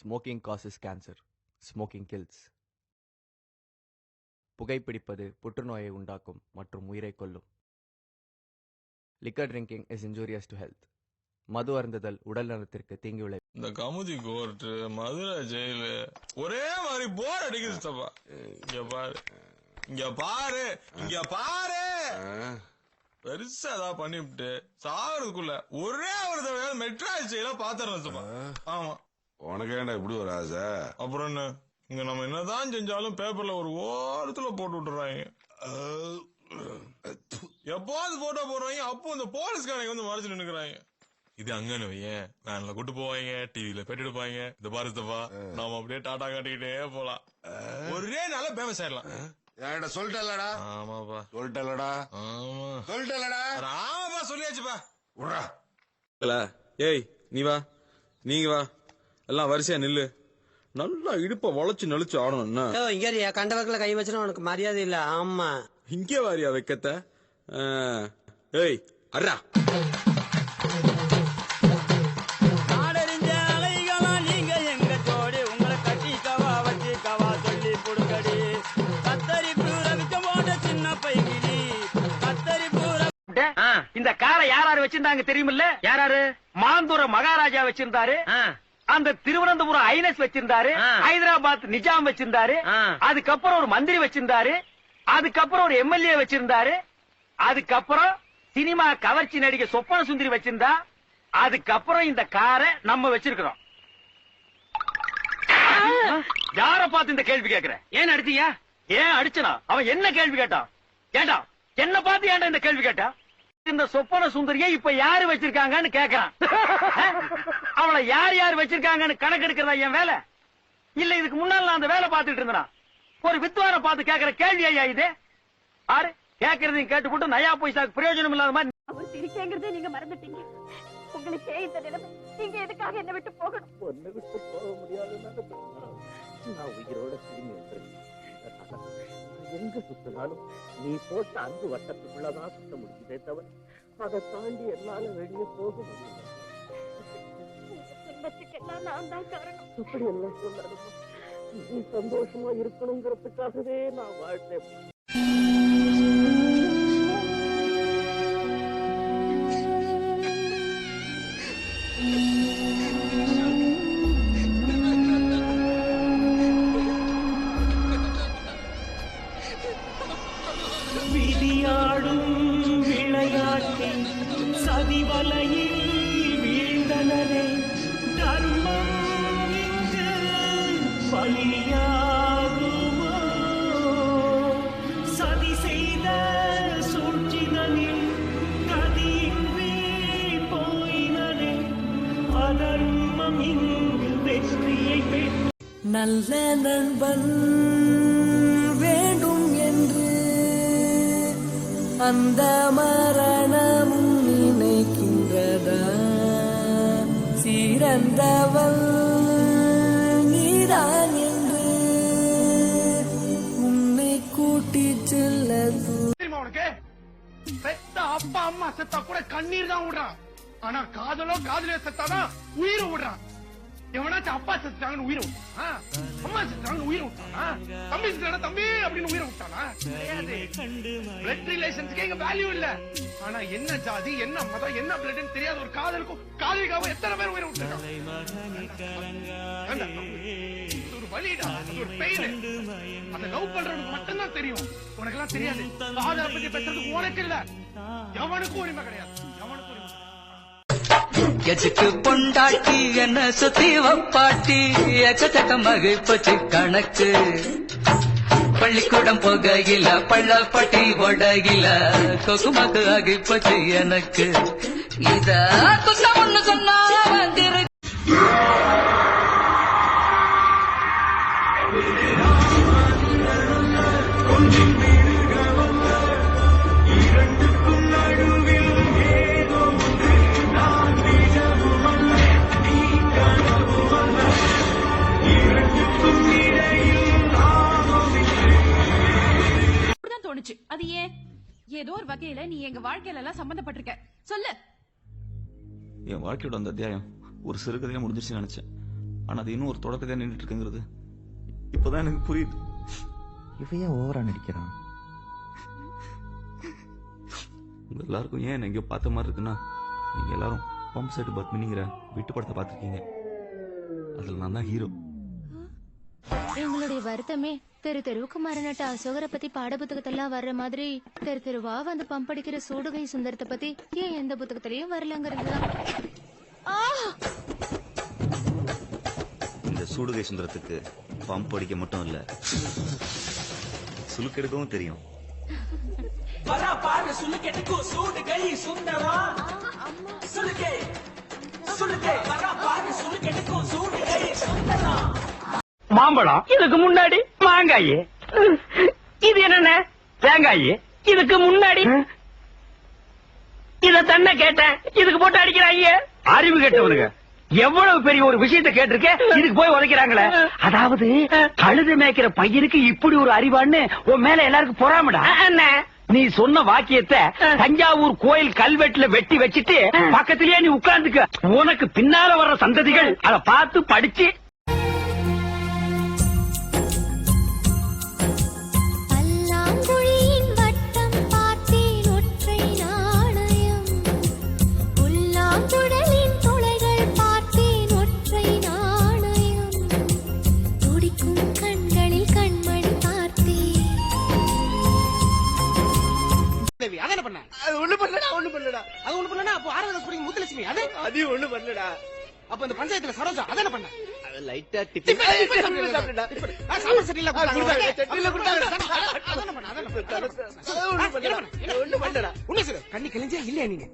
Smoking causes cancer. Smoking kills. புகைப்பிடிப்பது புற்றுநோயை உண்டாக்கும் மற்றும் உயிரை கொல்லும். Liquor drinking is injurious to health. மது அருந்துதல் உடல் நலத்திற்கு தீங்கு விளை. இந்த கமுதி கோர்ட், மதுரை ஜெயிலு ஒரே மாதிரி போர் அடிக்குது. இங்க பாரு, இங்க பாரு, இங்க பாரு. பெருசா ஏதாவது பண்ணிவிட்டு சாகிறதுக்குள்ள ஒரே ஒரு தடவை மெட்ராஸ் ஜெயில பாத்துறேன். ஆமா, உனக்கு ஏன்டா இப்படி ஒரு ஆசை? அப்புறம் என்ன, இங்க நம்ம என்னதான் செஞ்சாலும் பேப்பர்ல ஒரு ஓரத்துல போட்டு விட்டுறாங்க. எப்போது போட்டோ போடுறாங்க, அப்போ இந்த போலீஸ்காரங்க வந்து மறைச்சு நின்னுக்கிறாங்க. இது அங்கன்னு வையன், வேன்ல கூட்டு போவாங்க, டிவில பேட்டி எடுப்பாங்க. இந்த பாருத்தப்பா, நாம அப்படியே டாடா காட்டிக்கிட்டே போலாம். ஒரே நாள ஃபேமஸ் ஆயிடலாம். சொல்லிட்டலடா. ஆமாப்பா, சொல்லிட்டலடா. ஆமா சொல்லிட்டலடா. ஆமாப்பா, சொல்லியாச்சுப்பா. உடா. ஏய், நீ வா, நீங்க வா, எல்லாம் வரிசையா நில்லு. நல்லா இடுப்ப வளைச்சு நெளிச்சு ஆடணும். இங்க கண்ட வக்கல கை வச்சுனா உனக்கு மரியாதை இல்ல. ஆமா, இங்கே வாரியா வைக்கத்த. ஏய் அர்ரா. இந்த காரை யாராரு வச்சிருந்தாங்க தெரியுமில்ல? யாராரு? மாந்தூர மகாராஜா வச்சிருந்தாரு, அந்த திருவனந்தபுரம் ஐனஸ் வச்சிருந்தாரு, ஹைதராபாத் நிஜாம் வச்சிருந்தாரு, அதுக்கப்புறம் ஒரு மந்திரி வச்சிருந்தாரு, அதுக்கப்புறம் ஒரு எம்எல்ஏ வச்சிருந்தாரு, அதுக்கப்புறம் சினிமா கவர்ச்சி நடிகை சொப்பன சுந்தரி வச்சிருந்தா, அதுக்கப்புறம் இந்த காரை நம்ம வச்சிருக்கிறோம். யார பார்த்து இந்த கேள்வி கேட்கிற? ஏன் அடிச்சீங்க? ஏன் அடிச்சனா? அவன் என்ன கேள்வி கேட்டான்? கேட்டா என்ன பார்த்து ஏன்டா இந்த கேள்வி கேட்டா? இந்த சொப்பன சுந்தரியை இப்ப யாரு வச்சிருக்காங்கன்னு கேக்குறான். அவளை யார் யார் வச்சிருக்காங்கன்னு கணக்கெடுக்கிறதா என் வேலை? இல்ல இதுக்கு முன்னால நான் அந்த வேலை பார்த்துட்டு இருந்தா ஒரு வித்வான பார்த்து கேட்கிற கேள்வி ஐயா இது? ஆறு கேட்கறதையும் கேட்டுப்பட்டு நயா பைசாக்கு பிரயோஜனம் இல்லாத மாதிரி. அவர் சிரிக்கங்கிறதே நீங்க மறந்துட்டீங்க. உங்களுக்கு இந்த நிலைமை, நீங்க எதுக்காக என்ன விட்டு போகணும்? ஒன்னு விட்டு போக முடியாது. நான் உயிரோட திரும்பி வந்துருக்கேன். எங்க சுத்தினாலும் நீ போட்ட 5 வட்டத்துக்குள்ளதான் சுத்த முடியுதே தவிர அதை தாண்டி என்னால வெளியே போக முடியல. துன்பத்துக்கெல்லாம் நான் தான் காரணம். இப்படி எல்லாம் சொல்லாதுமா. நீ சந்தோஷமா இருக்கணுங்கிறதுக்காகவே நான் வாழ்ந்தேன். விதியாடும் விளையாட்டில் சதிவலையில் வீழ்ந்தனரே, தர்மம் இங்கு பலியாகுமோ? சதி செய்த சூழ்ச்சிதனில் கதியின்றி போயினரே, அதர்மம் இங்கு வெற்றியை பெற்று. நல்ல நண்பன் வேண்டும் என்று அந்த மரணமும் நினைக்கின்றதா? சிறந்தவள் நீதான் என்று உன்னை கூட்டிச் செல்ல. உனக்கு பெத்த அப்பா அம்மா செத்தா கூட கண்ணீர் தான் விடுறான். ஆனா காதலோ காதலியோ செத்தாதான் உயிரை விடுறான். எவனாச்சும் அப்பா செத்துட்டாங்கன்னு உயிரை விட்டானா? அம்மா செத்துட்டாங்கன்னு உயிரை விட்டானா? தம்பி செத்தானா தம்பி அப்படின்னு உயிரை விட்டானா? பிளட் ரிலேஷன்ஸ்க்கு எங்க வேல்யூ இல்ல. ஆனா என்ன ஜாதி, என்ன மதம், என்ன பிளட்னு தெரியாத ஒரு காதலுக்கும் காதலிக்காவும் எத்தனை பேர் உயிரை விட்டுருக்காங்க? ஒரு வலிடா, அது ஒரு பெயின். அந்த லவ் பண்றவனுக்கு மட்டும்தான் தெரியும். உனக்கு எல்லாம் தெரியாது. காதலை பத்தி பேசுறதுக்கு உனக்கு இல்ல, எவனுக்கும் உரிமை கிடையாது. எவனுக்கும் உரிமை. எதுக்கு பொண்டாட்டி என்ன சுத்தி வப்பாட்டி எக்கச்சக்கமாக போச்சு கணக்கு. பள்ளிக்கூடம் போகையில பள்ளப்பட்டி ஓடையில கொக்குமாக்கு ஆகி போச்சு எனக்கு. இத குசம் ஒண்ணு சொன்னா அது ஏன்? ஏதோ ஒரு வகையில நீ எங்க வாழ்க்கையில எல்லாம் சம்பந்தப்பட்டிருக்க. சொல்லு. என் வாழ்க்கையோட அந்த அத்தியாயம் ஒரு சிறுகதையா முடிஞ்சிருச்சு நினைச்சேன். ஆனா அது இன்னும் ஒரு தொடக்கத்தை நின்றுட்டு இருக்குங்கிறது இப்பதான் எனக்கு புரியுது. இவையா ஓவரா நடிக்கிறான்? உங்க எல்லாருக்கும் ஏன் எங்கேயோ பார்த்த மாதிரி இருக்குன்னா, நீங்க எல்லாரும் பம்ப் செட் பத்மினிங்கிற விட்டு படத்தை பார்த்துருக்கீங்க. அதுல நான் தான் ஹீரோ. எங்களுடைய வருத்தமே தெரு தெருவுக்கு மரணட்ட அசோகரை பத்தி பாட புத்தகத்தெல்லாம் வர்ற மாதிரி தெரு தெருவா வந்து பம்ப் அடிக்கிற சூடுகை சுந்தரத்தை பத்தி ஏன் எந்த புத்தகத்திலயும் வரலங்கிறதுதான். இந்த சூடுகை சுந்தரத்துக்கு பம்ப் அடிக்க மட்டும் இல்ல, சுலுக்கெடுக்கவும் தெரியும். மாம்பழம், இதுக்கு முன்னாடி மாங்காய், இது என்னென்ன தேங்காய், இதுக்கு முன்னாடி இத தன்ன கேட்டேன், இதுக்கு போட்டு அடிக்கிறாங்க. அறிவு கேட்டவனுங்க எவ்வளவு பெரிய ஒரு விஷயத்தை கேட்டிருக்கேன், இதுக்கு போய் உதைக்கிறாங்களே. அதாவது கழுது மேய்க்கிற பையனுக்கு இப்படி ஒரு அறிவான்னு உன் மேல எல்லாருக்கும் பொறாமடா. நீ சொன்ன வாக்கியத்தை தஞ்சாவூர் கோயில் கல்வெட்டுல வெட்டி வச்சிட்டு பக்கத்திலேயே நீ உட்கார்ந்துக்க. உனக்கு பின்னால வர்ற சந்ததிகள் அதை பார்த்து படிச்சு அப்ப இந்த பஞ்சாயத்துல சரோஜா அதான பண்ண லைட்டா கண்ணி கழிஞ்சா இல்லையா நீங்க?